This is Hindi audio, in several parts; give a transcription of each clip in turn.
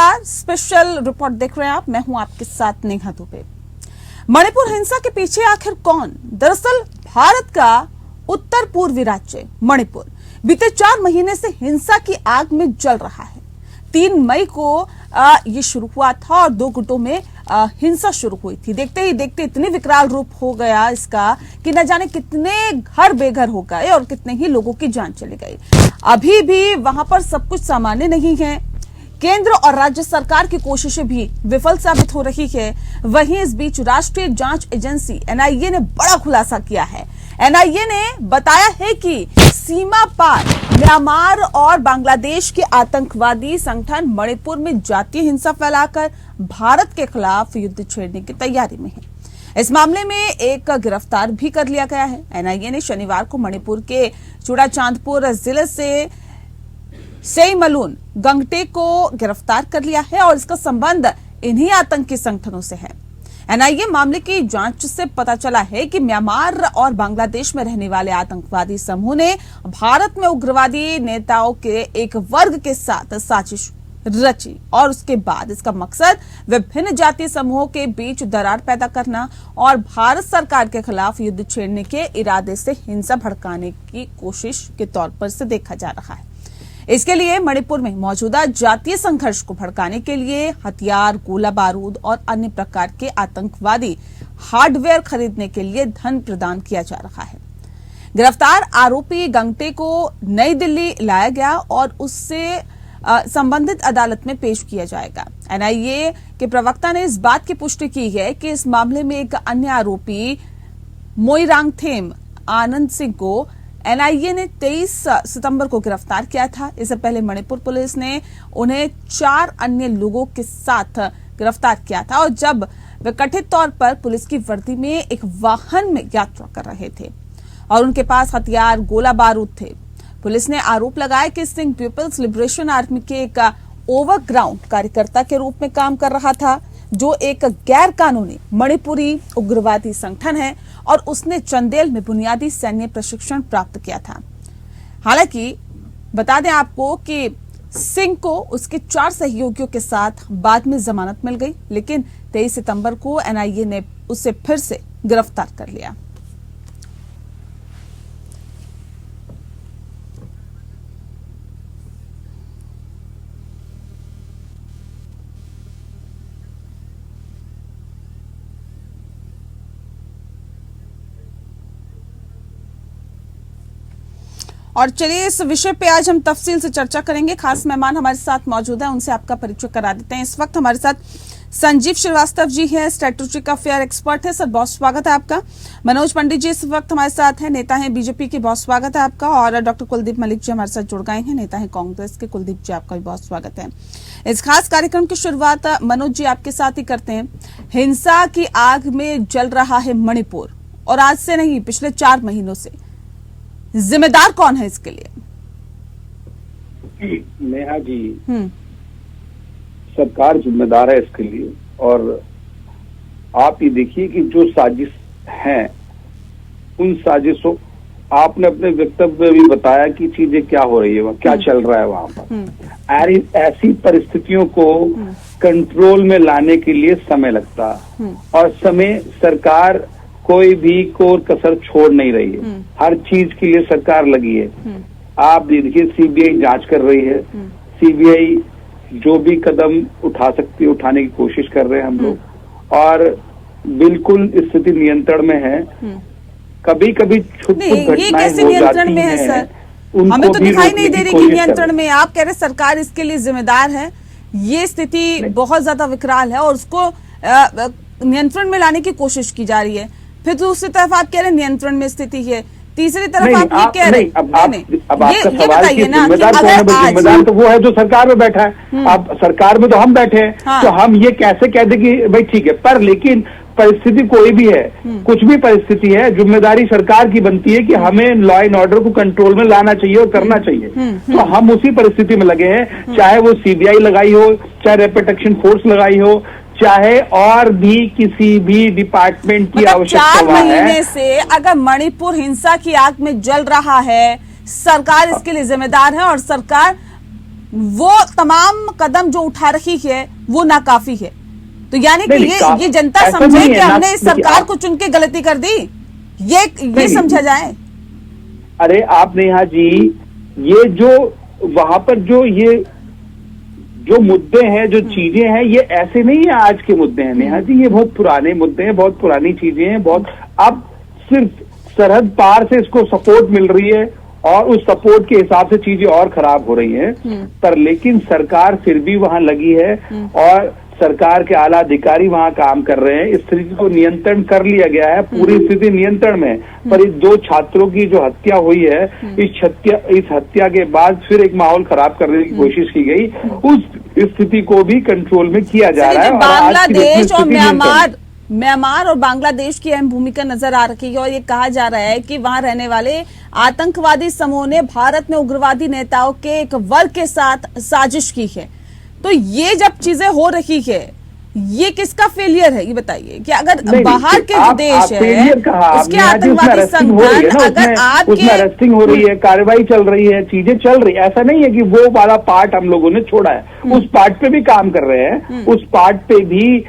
नमस्कार, स्पेशल रिपोर्ट देख रहे हैं आप। मैं हूं आपके साथ नेहा दुबे। मणिपुर हिंसा के पीछे आखिर कौन? दरअसल भारत का उत्तर पूर्वी राज्य मणिपुर बीते 4 महीने से हिंसा की आग में जल रहा है। 3 मई को ये शुरू हुआ था और 2 गुटों में हिंसा शुरू हुई थी। देखते ही देखते इतने विकराल रूप हो गया इसका कि न जाने कितने घर बेघर हो गए और कितने ही लोगों की जान चली गई। अभी भी वहां पर सब कुछ सामान्य नहीं है। केंद्र और राज्य सरकार की कोशिशें भी विफल साबित हो रही है। वहीं इस बीच राष्ट्रीय जांच एजेंसी एनआईए ने बड़ा खुलासा किया है। एनआईए ने बताया है कि सीमा पार म्यांमार और बांग्लादेश के आतंकवादी संगठन मणिपुर में जातीय हिंसा फैलाकर भारत के खिलाफ युद्ध छेड़ने की तैयारी में है। इस मामले में एक गिरफ्तार भी कर लिया गया है। एनआईए ने शनिवार को मणिपुर के चूड़ाचांदपुर जिले से सेईमलुन गंगटे को गिरफ्तार कर लिया है और इसका संबंध इन्हीं आतंकी संगठनों से है। एनआईए मामले की जांच से पता चला है कि म्यांमार और बांग्लादेश में रहने वाले आतंकवादी समूह ने भारत में उग्रवादी नेताओं के एक वर्ग के साथ साजिश रची और उसके बाद इसका मकसद विभिन्न जातीय समूहों के बीच दरार पैदा करना और भारत सरकार के खिलाफ युद्ध छेड़ने के इरादे से हिंसा भड़काने की कोशिश के तौर पर से देखा जा रहा है। इसके लिए मणिपुर में मौजूदा जातीय संघर्ष को भड़काने के लिए हथियार, गोला बारूद और अन्य प्रकार के आतंकवादी हार्डवेयर खरीदने के लिए धन प्रदान किया जा रहा है। गिरफ्तार आरोपी गंगटे को नई दिल्ली लाया गया और उससे संबंधित अदालत में पेश किया जाएगा। एनआईए के प्रवक्ता ने इस बात की पुष्टि की है कि इस मामले में एक अन्य आरोपी मोइरांगथेम आनंद सिंह को एनआईए ने 23 सितंबर को गिरफ्तार किया था। इससे पहले मणिपुर पुलिस ने उन्हें 4 अन्य लोगों के साथ गिरफ्तार किया था और जब वे कथित तौर पर पुलिस की वर्दी में एक वाहन में यात्रा कर रहे थे और उनके पास हथियार, गोला बारूद थे। पुलिस ने आरोप लगाया कि सिंह पीपल्स लिबरेशन आर्मी के एक ओवरग्राउंड कार्यकर्ता के रूप में काम कर रहा था, जो एक गैर कानूनी मणिपुरी उग्रवादी संगठन है और उसने चंदेल में बुनियादी सैन्य प्रशिक्षण प्राप्त किया था। हालांकि बता दें आपको कि सिंह को उसके 4 सहयोगियों के साथ बाद में जमानत मिल गई, लेकिन 23 सितंबर को एनआईए ने उसे फिर से गिरफ्तार कर लिया। और चलिए इस विषय पे आज हम तफसील से चर्चा करेंगे। खास मेहमान हमारे साथ मौजूद हैं, उनसे आपका परिचय करा देते हैं। इस वक्त हमारे साथ संजीव श्रीवास्तव जी हैं, स्ट्रेटेजिक अफेयर एक्सपर्ट है। सर, बहुत स्वागत है आपका। मनोज पंडित जी इस वक्त हमारे साथ हैं, नेता हैं बीजेपी के, बहुत स्वागत है आपका। और डॉक्टर कुलदीप मलिक जी हमारे साथ जुड़ गए हैं, नेता हैं कांग्रेस के। कुलदीप जी, आपका भी बहुत स्वागत है। इस खास कार्यक्रम की शुरुआत मनोज जी आपके साथ ही करते हैं। हिंसा की आग में जल रहा है मणिपुर और आज से नहीं, पिछले 4 महीनों से। जिम्मेदार कौन है इसके लिए? नेहा जी, सरकार जिम्मेदार है इसके लिए। और आप ये देखिए कि जो साजिश है, उन साजिशों, आपने अपने वक्तव्य में भी बताया कि चीजें क्या हो रही है, वहाँ क्या चल रहा है वहां पर। ऐसी परिस्थितियों को कंट्रोल में लाने के लिए समय लगता और समय सरकार कोई भी कोर कसर छोड़ नहीं रही है। हर चीज के लिए सरकार लगी है। आप देखिए, सीबीआई जांच कर रही है। सीबीआई जो भी कदम उठा सकती है उठाने की कोशिश कर रहे हैं हम लोग, और बिल्कुल स्थिति नियंत्रण में है। कभी कभी छुटपुट घटनाएं हो जाती हैं, सर, हमें तो दिखाई नहीं दे रही कि नियंत्रण में। आप कह रहे सरकार इसके लिए जिम्मेदार है। ये स्थिति बहुत ज्यादा विकराल है और उसको नियंत्रण में लाने की कोशिश की जा रही है। फिर दूसरी तरफ आप कह रहे नियंत्रण में स्थिति है, तीसरी तरफ आप ये कह रहे। अब आपका सवाल कि जिम्मेदार कौन है? जिम्मेदार तो वो है जो सरकार में बैठा है। अब सरकार में तो हम बैठे हैं। हाँ। तो हम ये कैसे कह दें कि भाई ठीक है, पर लेकिन परिस्थिति कोई भी है, कुछ भी परिस्थिति है, जिम्मेदारी सरकार की बनती है कि हमें लॉ एंड ऑर्डर को कंट्रोल में लाना चाहिए और करना चाहिए। तो हम उसी परिस्थिति में लगे हैं, चाहे वो सीबीआई लगाई हो, चाहे रैपिड एक्शन फोर्स लगाई हो, चाहे और भी किसी भी डिपार्टमेंट की आवश्यकता है। 4 महीने से अगर मणिपुर हिंसा की आग में जल रहा है, सरकार इसके लिए जिम्मेदार है और सरकार वो तमाम कदम जो उठा रही है वो नाकाफी है। तो यानी कि ये जनता ऐसा समझे नहीं कि है, हमने इस सरकार को चुन के गलती कर दी, ये समझा जाए। अरे आप नेहा जी, ये जो वहां पर जो मुद्दे हैं, जो चीजें हैं, ये ऐसे नहीं है आज के मुद्दे हैं नेहा जी, ये बहुत पुराने मुद्दे हैं, बहुत पुरानी चीजें हैं। बहुत अब सिर्फ सरहद पार से इसको सपोर्ट मिल रही है और उस सपोर्ट के हिसाब से चीजें और खराब हो रही हैं। पर लेकिन सरकार फिर भी वहां लगी है और सरकार के आला अधिकारी वहां काम कर रहे हैं। इस स्थिति को नियंत्रण कर लिया गया है, पूरी स्थिति नियंत्रण में। पर इस 2 छात्रों की जो हत्या हुई है, इस हत्या के बाद फिर एक माहौल खराब करने की कोशिश की गई। उस स्थिति को भी कंट्रोल में किया जा रहा है। बांग्लादेश और म्यांमार और बांग्लादेश की अहम भूमिका नजर आ रही है और ये कहा जा रहा है कि वहां रहने वाले आतंकवादी समूह ने भारत में उग्रवादी नेताओं के एक वर्ग के साथ साजिश की है। तो ये जब चीजें हो रही है, ये किसका फेलियर है, ये बताइए कि अगर बाहर के जो देश है उसके आतंकवादी संगठन, अगर आपके उसमें अरेस्टिंग हो रही है, कार्रवाई चल रही है, चीजें चल रही है, ऐसा नहीं है कि वो वाला पार्ट हम लोगों ने छोड़ा है, उस पार्ट पे भी काम कर रहे हैं। उस पार्ट पे भी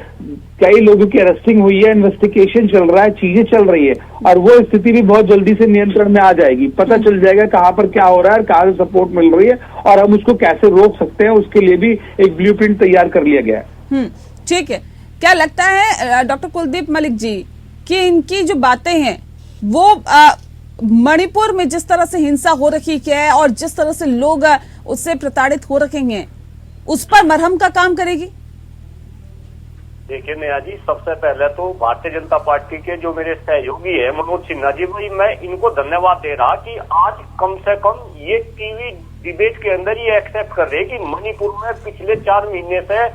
कई लोगों की अरेस्टिंग हुई है, इन्वेस्टिगेशन चल रहा है, चीजें चल रही है और वो स्थिति भी बहुत जल्दी से नियंत्रण में आ जाएगी। पता चल जाएगा कहां पर क्या हो रहा है, कहां से सपोर्ट मिल रही है और हम उसको कैसे रोक सकते हैं, उसके लिए भी एक ब्लूप्रिंट तैयार कर लिया गया है। ठीक है। क्या लगता है डॉक्टर कुलदीप मलिक जी कि इनकी जो बातें हैं वो मणिपुर में जिस तरह से हिंसा हो रही है और जिस तरह से लोग उससे प्रताड़ित हो रखे हैं, उस पर मरहम का काम करेगी? देखिए नेहा जी, सबसे पहले तो भारतीय जनता पार्टी के जो मेरे सहयोगी है मनोज सिन्हा जी, भाई मैं इनको धन्यवाद दे रहा कि आज कम से कम ये टीवी डिबेट के अंदर ये एक्सेप्ट कर रहे हैं कि मणिपुर में पिछले 4 महीने से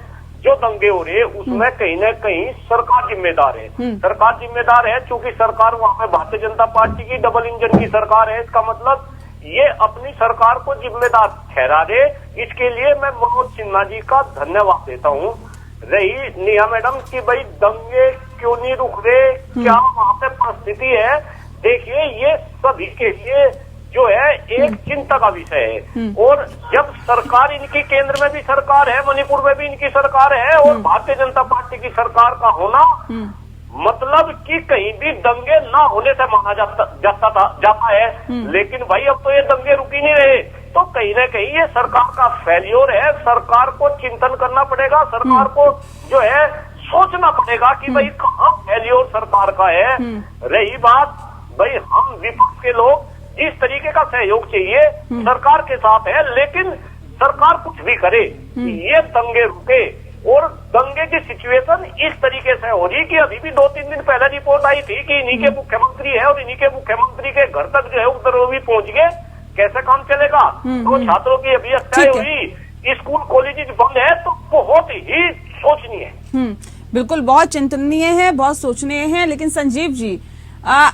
जो दंगे हो रहे हैं उसमें कहीं ना कहीं सरकार जिम्मेदार है। सरकार जिम्मेदार है क्योंकि सरकार वहां पे भारतीय जनता पार्टी की डबल इंजन की सरकार है। इसका मतलब ये अपनी सरकार को जिम्मेदार ठहरा दे, इसके लिए मैं मनोज सिन्हा जी का धन्यवाद देता हूँ। रही नेहा मैडम की भाई दंगे क्यों नहीं रुक रहे, क्या वहां पे परिस्थिति है, देखिए ये सभी के लिए जो है एक चिंता का विषय है। और जब सरकार इनकी केंद्र में भी सरकार है, मणिपुर में भी इनकी सरकार है और भारतीय जनता पार्टी की सरकार का होना मतलब कि कहीं भी दंगे ना होने से माना जाता है। लेकिन भाई अब तो ये दंगे रुक ही नहीं रहे, तो कहीं ना कहीं ये सरकार का फेल्योर है। सरकार को चिंतन करना पड़ेगा, सरकार को जो है सोचना पड़ेगा कि भाई कहाँ फेल्योर सरकार का है। रही बात भाई हम विपक्ष के लोग जिस तरीके का सहयोग चाहिए सरकार के साथ है, लेकिन सरकार कुछ भी करे ये दंगे रुके। और दंगे की सिचुएशन इस तरीके से हो रही कि अभी भी 2-3 दिन पहले रिपोर्ट आई थी कि इन्हीं के मुख्यमंत्री है और इन्हीं के मुख्यमंत्री के घर तक जो है उपद्रवी पहुंच गए। कैसे काम चलेगा? तो छात्रों की अभी हत्या हुई, स्कूल कॉलेज बंद है, तो बहुत ही सोचनीय है। बिल्कुल, बहुत चिंतनीय है, बहुत सोचनीय है। लेकिन संजीव जी,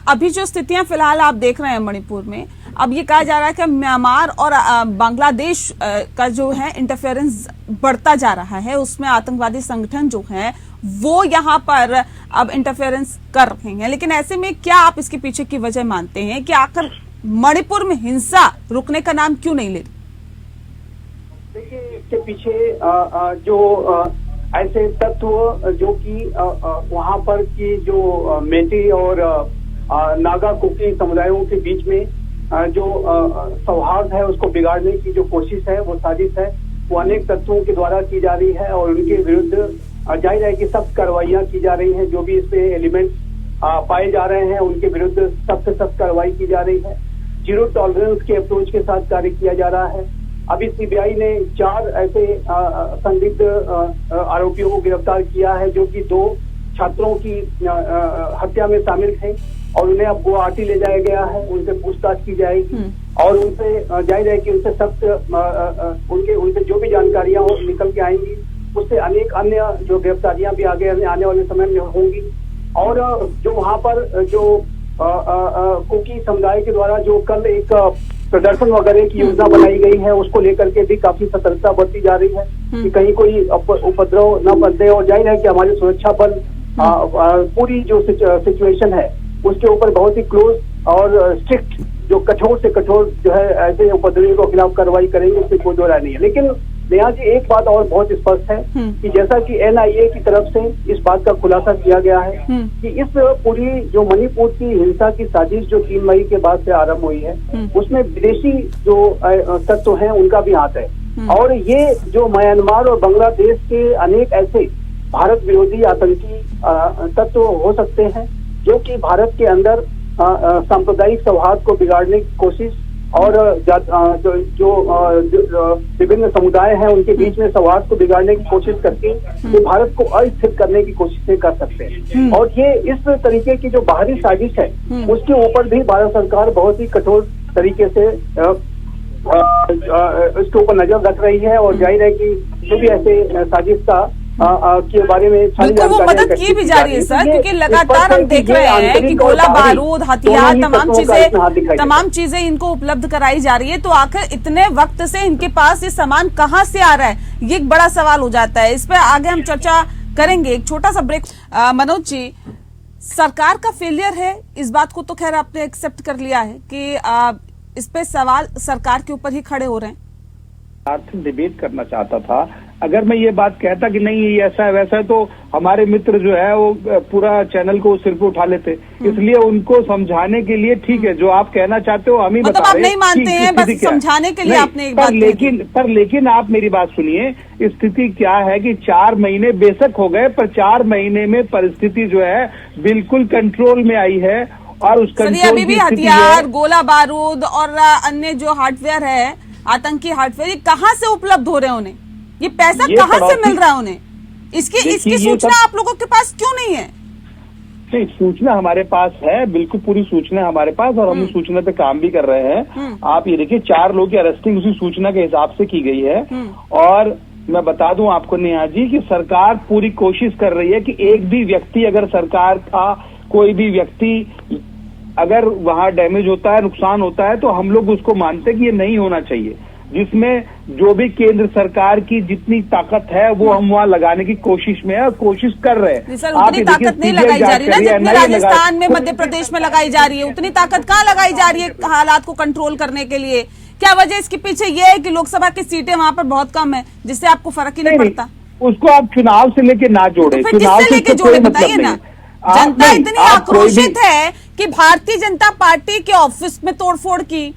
अभी जो स्थितियां फिलहाल आप देख रहे हैं मणिपुर में, अब ये कहा जा रहा है कि म्यांमार और बांग्लादेश का जो है इंटरफेरेंस बढ़ता जा रहा है, उसमें आतंकवादी संगठन जो है वो यहाँ पर अब इंटरफेरेंस कर रहे हैं। लेकिन ऐसे में क्या आप इसके पीछे की वजह मानते हैं कि आखिर मणिपुर में हिंसा रुकने का नाम क्यों नहीं ले रही? देखिए, इसके पीछे जो ऐसे तत्व जो कि वहाँ पर की जो मेटी और नागा कुकी समुदायों के बीच में जो सौहार्द है उसको बिगाड़ने की जो कोशिश है, वो साजिश है, वो अनेक तत्वों के द्वारा की जा रही है और उनके विरुद्ध जाहिर है कि सख्त कार्रवाइयाँ की जा रही हैं। जो भी इसमें एलिमेंट पाए जा रहे हैं उनके विरुद्ध सख्त से सख्त कार्रवाई की जा रही है। जीरो टॉलरेंस के अप्रोच के साथ कार्य किया जा रहा है। अभी सीबीआई ने 4 ऐसे संदिग्ध आरोपियों को गिरफ्तार किया है जो कि 2 छात्रों की हत्या में शामिल थे और उन्हें अब गुवाहाटी ले जाया गया है। उनसे पूछताछ की जाएगी और उनसे जाहिर है कि उनसे सख्त उनसे जो भी जानकारियां निकल के आएंगी उससे अनेक अन्य जो गिरफ्तारियां भी आगे आने वाले समय में होंगी। और जो वहाँ पर जो कुकी समुदाय के द्वारा जो कल एक प्रदर्शन वगैरह की योजना बनाई गई है उसको लेकर के भी काफी सतर्कता बरती जा रही है कि कहीं कोई उपद्रव न बदले। और जाहिर है कि हमारे सुरक्षा बल पूरी जो सिचुएशन है उसके ऊपर बहुत ही क्लोज और स्ट्रिक्ट जो कठोर से कठोर जो है ऐसे उपद्रवियों के खिलाफ कार्रवाई करेंगे, इसमें कोई दो राय नहीं है। लेकिन नेहा जी, एक बात और बहुत स्पष्ट है कि जैसा कि NIA की तरफ से इस बात का खुलासा किया गया है कि इस पूरी जो मणिपुर की हिंसा की साजिश जो 3 मई के बाद से आरंभ हुई है, उसमें विदेशी जो तत्व हैं उनका भी हाथ है। और ये जो म्यांमार और बांग्लादेश के अनेक ऐसे भारत विरोधी आतंकी तत्व हो सकते हैं जो कि भारत के अंदर सांप्रदायिक सौहार्द को बिगाड़ने की कोशिश और जो विभिन्न समुदाय हैं उनके बीच में सौहार्द को बिगाड़ने की कोशिश करके वो भारत को अस्थिर करने की कोशिशें कर सकते हैं। और ये इस तरीके की जो बाहरी साजिश है उसके ऊपर भी भारत सरकार बहुत ही कठोर तरीके से इसके ऊपर नजर रख रही है। और जाहिर है कि जो भी ऐसे साजिश का के बारे में बिल्कुल वो मदद की भी जा रही है सर, क्योंकि लगातार हम देख रहे हैं कि गोला बारूद, हथियार, तमाम चीजें इनको उपलब्ध कराई जा रही है। तो आखिर इतने वक्त से इनके पास ये सामान कहाँ से आ रहा है, ये एक बड़ा सवाल हो जाता है। इस पर आगे हम चर्चा करेंगे, एक छोटा सा ब्रेक। मनोज जी, सरकार का फेलियर है, इस बात को तो खैर आपने एक्सेप्ट कर लिया है कि इस पे सवाल सरकार के ऊपर ही खड़े हो रहे हैं। आर्थिक डिबेट करना चाहता था। अगर मैं ये बात कहता कि नहीं ये ऐसा है वैसा है, तो हमारे मित्र जो है वो पूरा चैनल को सिर पे उठा लेते। इसलिए उनको समझाने के लिए ठीक है, जो आप कहना चाहते हो हम ही मतलब बता आप रहे नहीं मानते हैं, बस समझाने के लिए आपने एक बात लेकिन आप मेरी बात सुनिए, स्थिति क्या है कि 4 महीने बेशक हो गए, पर 4 महीने में परिस्थिति जो है बिल्कुल कंट्रोल में आई है। और उस कंट्रोल अभी भी हथियार, गोला बारूद और अन्य जो हार्डवेयर है, आतंकी हार्डवेयर, ये कहाँ से उपलब्ध हो रहे हैं उन्हें? ये पैसा कहाँ से मिल रहा है उन्हें? इसकी सूचना आप लोगों के पास क्यों नहीं है? नहीं, सूचना हमारे पास है, बिल्कुल पूरी सूचना हमारे पास, और हम उस सूचना पे काम भी कर रहे हैं। आप ये देखिए 4 लोगों की अरेस्टिंग उसी सूचना के हिसाब से की गई है। और मैं बता दूं आपको नेहा जी कि सरकार पूरी कोशिश कर रही है कि एक भी व्यक्ति, अगर सरकार का कोई भी व्यक्ति अगर वहां डैमेज होता है, नुकसान होता है, तो हम लोग उसको मानते हैं कि ये नहीं होना चाहिए। जिसमें जो भी केंद्र सरकार की जितनी ताकत है वो हम वहाँ लगाने की कोशिश में है और कोशिश कर रहे हैं। सर, उतनी ताकत नहीं लगाई जा रही ना जितनी राजस्थान में, मध्य प्रदेश में लगाई जा रही है। उतनी ताकत कहाँ लगाई जा रही है हालात को कंट्रोल करने के लिए? क्या वजह इसके पीछे ये है कि लोकसभा की सीटें वहाँ पर बहुत कम है, जिससे आपको फर्क ही नहीं पड़ता? उसको आप चुनाव से लेके ना जोड़े, चुनाव से लेके जोड़े, बताइए ना। जनता इतनी आक्रोशित है कि भारतीय जनता पार्टी के ऑफिस में तोड़फोड़ की,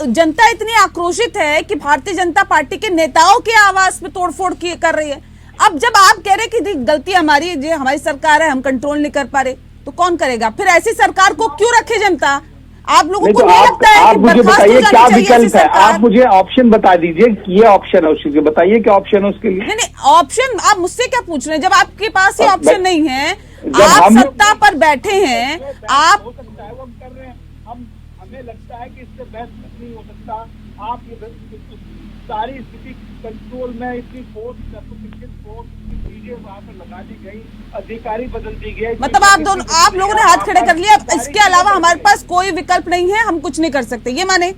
जनता इतनी आक्रोशित है कि भारतीय जनता पार्टी के नेताओं के आवास में तोड़फोड़ कर रही है। अब जब आप कह रहे कि गलती हमारी है, हमारी सरकार है, हम कंट्रोल नहीं कर पा रहे, तो कौन करेगा? फिर ऐसी सरकार को क्यों रखे जनता? आप लोगों को नहीं लगता है कि मुझे बताइए क्या विकल्प है? आप मुझे ऑप्शन बता दीजिए, ये ऑप्शन है उसके, बताइए क्या ऑप्शन है उसके लिए। नहीं, ऑप्शन आप मुझसे क्या पूछ रहे हैं? जब आपके पास ये ऑप्शन नहीं है, आप सत्ता पर बैठे हैं, आप कर रहे हैं, हमें लगता है कि इससे बहस नहीं हो सकता। आप ये सारी स्थिति कंट्रोल में, इतनी फोर्स चीजें वहाँ पर लगा दी गई, अधिकारी बदल दी गए, मतलब आप लोगों ने हाथ खड़े कर लिया। इसके अलावा हमारे पास कोई विकल्प नहीं है, हम कुछ नहीं कर सकते, ये माने?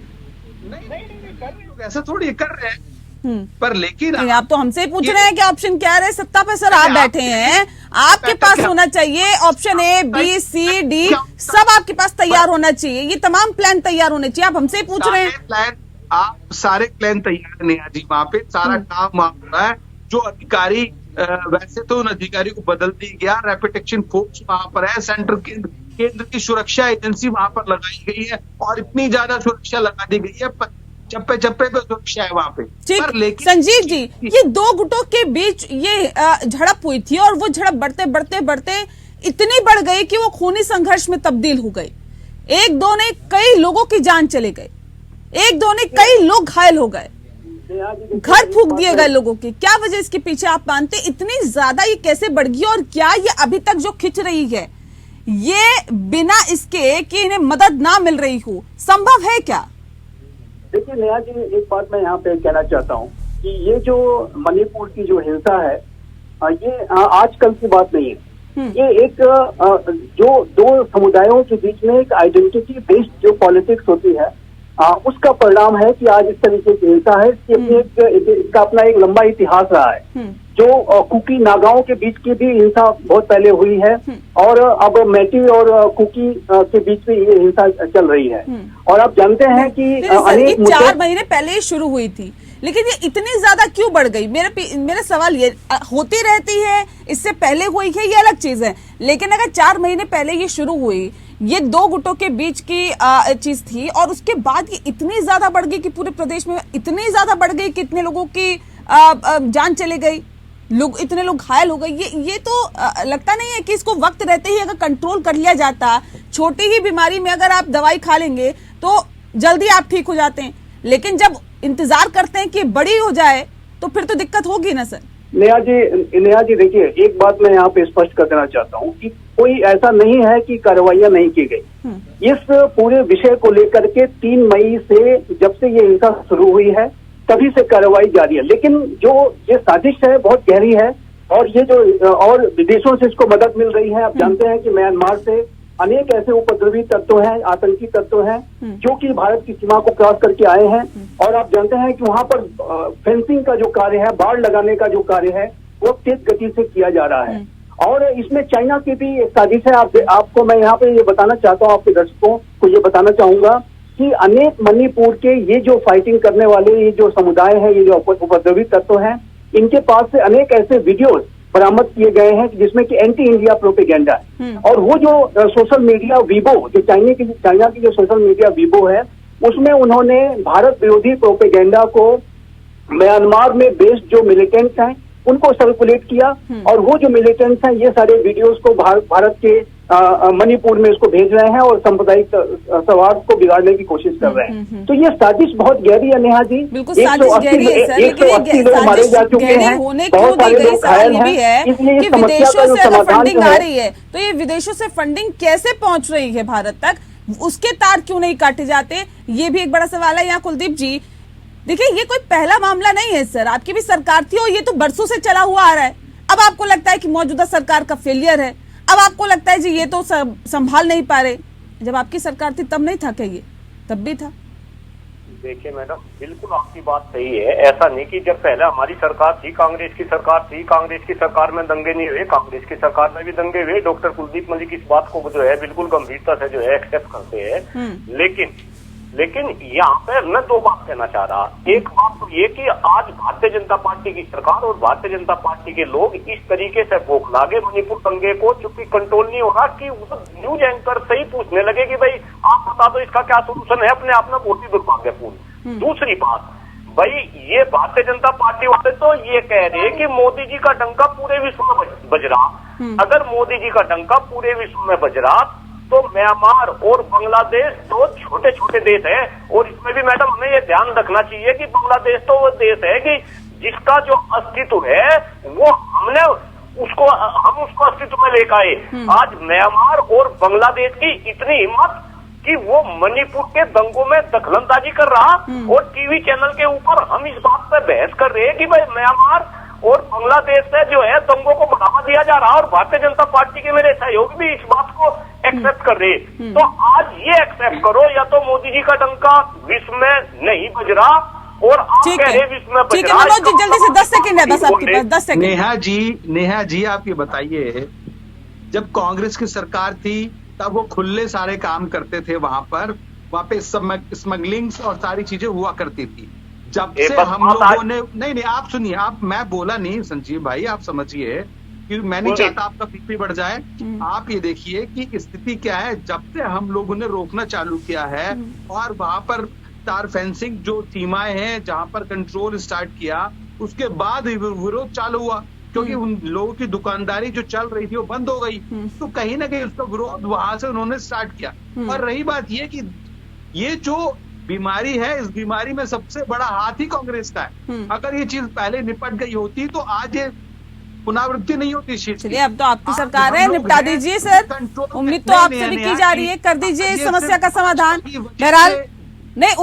नहीं कर रहे हो, ऐसा थोड़ी कर रहे हैं। पर लेकिन आप तो हमसे ही पूछ रहे हैं कि ऑप्शन क्या है? सत्ता पे सर आप बैठे हैं, आपके पास होना चाहिए option A, B, C, D, सब आपके पास तैयार होना चाहिए। ये तमाम प्लान तैयार होने चाहिए, आप हमसे ही पूछ रहे हैं। प्लान, आप सारे प्लान तैयार नहीं है जी, वहाँ पे सारा काम वहाँ हो रहा है। जो अधिकारी, वैसे तो उन अधिकारी को बदल दी गया, रैपिड एक्शन फोर्स वहाँ पर है, सेंट्रल केंद्र की सुरक्षा एजेंसी वहाँ पर लगाई गई है, और इतनी ज्यादा सुरक्षा लगा दी गई है, चप्पे चप्पे पे सुरक्षा है वहाँ पे। ठीक, संजीव जी, ये 2 गुटों के बीच ये झड़प हुई थी, और वो झड़प बढ़ते इतनी बढ़ गई कि वो खूनी संघर्ष में तब्दील हो गई। 1-2 ने कई लोगों की जान चले गए, 1-2 ने कई लोग घायल हो गए, घर फूंक दिए गए लोगों के। क्या वजह इसके पीछे आप मानते? इतनी ज्यादा ये कैसे बढ़ गई? और क्या ये अभी तक जो खिंच रही है, ये बिना इसके कि इन्हें मदद ना मिल रही हो, संभव है क्या? देखिए नेहा जी, एक बात मैं यहाँ पे कहना चाहता हूँ कि ये जो मणिपुर की जो हिंसा है, ये आजकल की बात नहीं है। ये एक जो 2 समुदायों के बीच में एक आइडेंटिटी बेस्ड जो पॉलिटिक्स होती है, उसका परिणाम है कि आज इस तरीके की हिंसा है। इसका अपना एक लंबा इतिहास रहा है। जो कुकी नागाओं के बीच की भी हिंसा बहुत पहले हुई है, और अब मैटी और कुकी के बीच में ये हिंसा चल रही है। और आप जानते हैं कि अनेक 4 महीने पहले ही शुरू हुई थी, लेकिन ये इतनी ज्यादा क्यों बढ़ गई? मेरा सवाल ये, होती रहती है, इससे पहले हुई है, ये अलग चीज है, लेकिन अगर 4 महीने पहले ये शुरू हुई, ये 2 गुटों के बीच की चीज थी, और उसके बाद ये इतनी ज्यादा बढ़ गई कि पूरे प्रदेश में इतनी ज्यादा बढ़ गई कि इतने लोगों की जान चले गई, इतने लोग घायल हो गए। ये तो लगता नहीं है कि इसको वक्त रहते ही अगर कंट्रोल कर लिया जाता, छोटी ही बीमारी में अगर आप दवाई खा लेंगे तो जल्दी आप ठीक हो जाते हैं, लेकिन जब इंतजार करते हैं कि बड़ी हो जाए तो फिर तो दिक्कत होगी ना सर। नेहा जी देखिए, एक बात मैं यहाँ पे स्पष्ट कर देना चाहता हूँ कि कोई ऐसा नहीं है कि कार्रवाइयां नहीं की गई। इस पूरे विषय को लेकर के 3 मई से जब से ये हिंसा शुरू हुई है तभी से कार्रवाई जारी है, लेकिन जो ये साजिश है बहुत गहरी है, और ये जो और विदेशों से इसको मदद मिल रही है। आप जानते हैं कि म्यांमार से अनेक ऐसे उपद्रवी तत्व हैं, आतंकी तत्व हैं जो कि भारत की सीमा को क्रॉस करके आए हैं, और आप जानते हैं कि वहां पर फेंसिंग का जो कार्य है, बाढ़ लगाने का जो कार्य है, वो तेज गति से किया जा रहा है। और इसमें चाइना की भी एक साजिश है। आपको मैं यहाँ पे ये बताना चाहता हूँ, आपके दर्शकों को ये बताना चाहूंगा कि अनेक मणिपुर के ये जो फाइटिंग करने वाले ये जो समुदाय है, ये जो उपद्रवी तत्व हैं, इनके पास से अनेक ऐसे वीडियोस बरामद किए गए हैं जिसमें कि एंटी इंडिया प्रोपेगेंडा है। और वो जो सोशल मीडिया वीबो, जो चाइना की जो सोशल मीडिया वीबो है, उसमें उन्होंने भारत विरोधी प्रोपेगेंडा को म्यांमार में बेस्ड जो मिलिटेंट्स हैं उनको सर्कुलेट किया, और वो जो मिलिटेंट्स हैं ये सारे वीडियोस को भारत के मणिपुर में इसको भेज रहे हैं और सांप्रदायिक सौहार्द को बिगाड़ने की कोशिश कर रहे हैं। तो ये साजिश बहुत गहरी है नेहा जी। बिल्कुल साजिश गहरी है सर, लेकिन लोग मारे जा चुके हैं, होने बहुत सारे लोग घायल हैं, इसलिए कि विदेशों से अगर फंडिंग आ रही है तो ये विदेशों से फंडिंग कैसे पहुंच रही है भारत तक, उसके तार क्यों नहीं काटे जाते, ये भी एक बड़ा सवाल है। यहाँ कुलदीप जी देखिए, ये कोई पहला मामला नहीं है सर, आपकी भी सरकार थी और ये तो बरसों से चला हुआ आ रहा है। अब आपको लगता है कि मौजूदा सरकार का फेलियर है, अब आपको लगता है जी ये तो संभाल नहीं पा रहे। जब आपकी सरकार थी तब नहीं था क्या? ये तब भी था। देखिए मैडम, बिल्कुल आपकी बात सही है। ऐसा नहीं कि जब पहले हमारी सरकार थी, कांग्रेस की सरकार थी, कांग्रेस की सरकार में दंगे नहीं हुए, कांग्रेस की सरकार में भी दंगे हुए। डॉक्टर कुलदीप मलिक इस बात को जो है बिल्कुल गंभीरता से जो है एक्सेप्ट करते हैं। लेकिन यहाँ पे मैं 2 बात कहना चाह रहा। एक बात तो ये कि आज भारतीय जनता पार्टी की सरकार और भारतीय जनता पार्टी के लोग इस तरीके से बौखला गए मणिपुर दंगे को, चूंकि कंट्रोल नहीं हो रहा, कि न्यूज एंकर से ही पूछने लगे कि भाई आप बता दो इसका क्या सोल्यूशन है। अपने आप में बहुत ही दुर्भाग्यपूर्ण। दूसरी बात, भाई ये भारतीय जनता पार्टी वाले तो ये कह रहे हैं कि मोदी जी का डंका पूरे विश्व में बज रहा। अगर मोदी जी का डंका पूरे विश्व में बज रहा तो म्यांमार और बांग्लादेश तो छोटे छोटे देश हैं, और इसमें भी मैडम हमें ये ध्यान रखना चाहिए कि बांग्लादेश तो वो देश है कि जिसका जो अस्तित्व है वो हम उसको अस्तित्व में लेकर आए। आज म्यांमार और बांग्लादेश की इतनी हिम्मत कि वो मणिपुर के दंगों में दखलंदाजी कर रहा, और टीवी चैनल के ऊपर हम इस बात पर बहस कर रहे हैं कि भाई म्यांमार और बांग्लादेश से जो है दंगों को बढ़ावा दिया जा रहा है, और भारतीय जनता पार्टी के मेरे सहयोगी भी इस बात को एक्सेप्ट कर रहे। तो आज ये एक्सेप्ट करो, या तो मोदी जी का डंका विश्व में नहीं बज रहा और आप कह रहे विश्व में बज रहा। मनोज जी जल्दी से 10 सेकंड है बस आपके पास, 10 सेकंड। नेहा जी आप ये बताइए, जब कांग्रेस की सरकार थी तब वो खुले सारे काम करते थे, वहां पे स्मगलिंग और सारी चीजें हुआ करती थी। जब से हम लोगों ने नहीं आप सुनिए, आप मैं बोला नहीं संजीव भाई, आप समझिए कि मैं नहीं चाहता आपका बीपी बढ़ जाए। आप ये देखिए कि स्थिति क्या है। जब से हम लोगों ने रोकना चालू किया है और वहां पर तार फेंसिंग जो सीमाएं हैं जहां पर कंट्रोल स्टार्ट किया, उसके बाद विरोध चालू हुआ, क्योंकि उन लोगों की दुकानदारी जो चल रही थी वो बंद हो गई। तो कहीं ना कहीं उसका विरोध वहां से उन्होंने स्टार्ट किया। और रही बात ये कि ये जो बीमारी है, इस बीमारी में सबसे बड़ा हाथ ही कांग्रेस का है। अगर ये चीज पहले निपट गई होती तो आज ये पुनरावृत्ति नहीं होती। चलिए अब तो आपकी सरकार है, निपटा दीजिए सर। उम्मीद तो आपसे भी की जा रही है, कर दीजिए इस समस्या का समाधान। बहरहाल नहीं,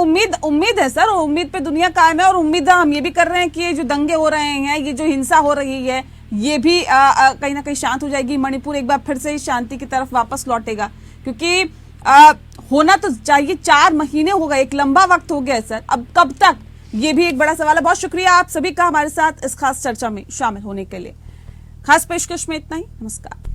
उम्मीद है सर, उम्मीद पे दुनिया कायम है, और उम्मीद हम ये भी कर रहे हैं कि ये जो दंगे हो रहे हैं, ये जो हिंसा हो रही है, ये भी कहीं ना कहीं शांत हो जाएगी। मणिपुर एक बार फिर से शांति की तरफ वापस लौटेगा, क्योंकि होना तो चाहिए। 4 महीने हो गए, एक लंबा वक्त हो गया सर। अब कब तक ये भी एक बड़ा सवाल है। बहुत शुक्रिया आप सभी का हमारे साथ इस खास चर्चा में शामिल होने के लिए। खास पेशकश में इतना ही। नमस्कार।